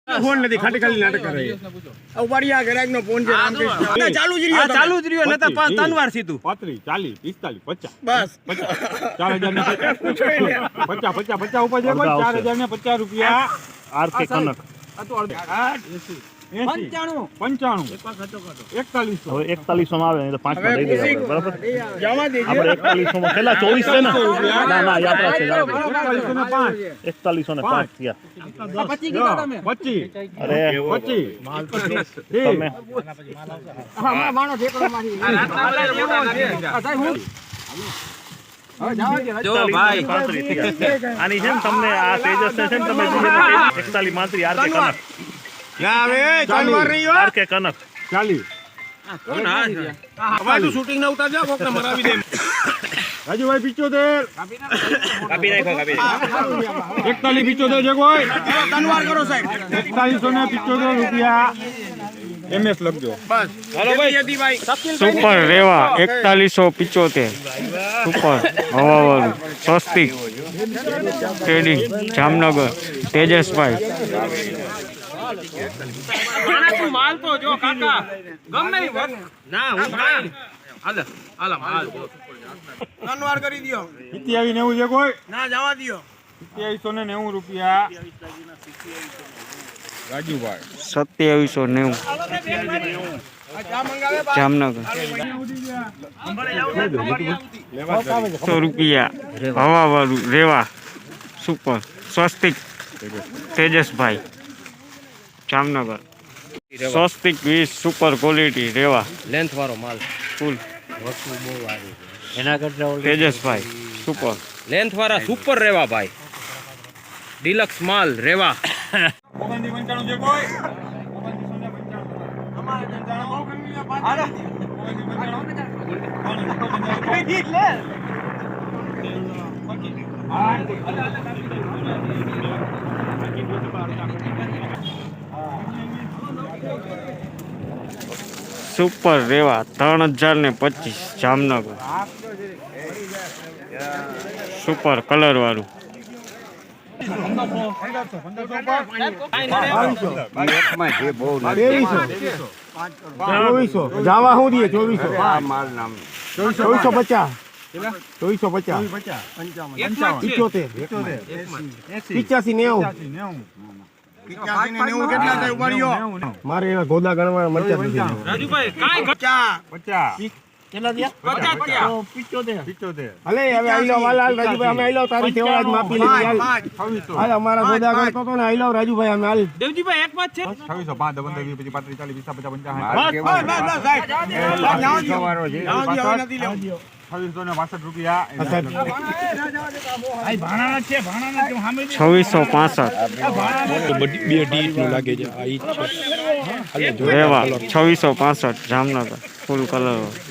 phone નથી ખાલી ખાલી નાટક કરે ઉપાડિયા ગરાક નો ફોન છે રામકૃષ્ણ ચાલુ જ રહ્યો ચાલુ જ રહ્યો નતા ત્રણ વાર સીધું 35 40 45 50 બસ 4000 ને 50 ઉપર જે કોઈ 4000 ને 50 રૂપિયા આરકે કનક 95 4100 હવે 4100 માં આવે ને તો 5 માં દઈ દેવા બરાબર જમા દેજો આપણે 4100 માં કેટલા 24 છે ને ના યાદ રાખજો 4100 ને 5 યાર 25 કીધા તમે 25 અરે 25 માલ તો તમે હા માણો ઠેકડો મારી જો ભાઈ આની જેમ તમને આ તેજસ છે ને તમે 41 માંત્રી આરકે કનક ક્યાં આવે ચાલ માર રહી હો આરકે કનક 40 કોણ હવે તું શૂટિંગ ના ઉતાર જા કોકને મરાવી દે રાજુભાઈ 75 કાપી નાખો 41 75 છે કોઈ તનવાર કરો સાહેબ 4175 રૂપિયા એમએસ લખજો બસ હાલો ભાઈ સુપર રેવા 4175 સુપર હવાવાળું સ્વસ્તિક ટ્રેડિંગ જામનગર તેજસભાઈ માલ તો જો કાકા ગમે ના હું કાઈ હાલ માલ તનવાર કરી દયો 2790 છે કોઈ ના જવા દયો 2790 રૂપિયા રાજુભાઈ 2790 જામનગર 100 રૂપિયા હવાવાળું રેવા સુપર સ્વસ્તિક તેજસભાઈ જામનગર સ્વસ્તિક 20 સુપર ક્વોલિટી રેવા લેન્થ વાળો માલ ફૂલ વસ્તુ બહુ આવી એના કરતા તેજસભાઈ સુપર લેન્થ વાળા સુપર રેવા ભાઈ ડિલક્સ માલ રેવા 95 છે કોઈ સુપર રેવા 3025 જામનગર સુપર કલર વાળું જાવા હું દે 2400 માલ નામ 2450 2450 મારે એવા ગોદા ગણવા મરચા રાજુભાઈ કાઈ 50 કેટલા દિયા 75 હલે હવે આઈ લો વાલાલ રાજુભાઈ અમે આઈ લો તારી સેવા આજ માપી લીધી હાલ અમારા ગોદા ગણતો તો ને આઈ લો રાજુભાઈ અમે હાલ દેવજીભાઈ એક વાત છે 2605 15 20 25 40 50 56 રૂપિયા 2665 રેવા 2665 જામનગર ફૂલ કલર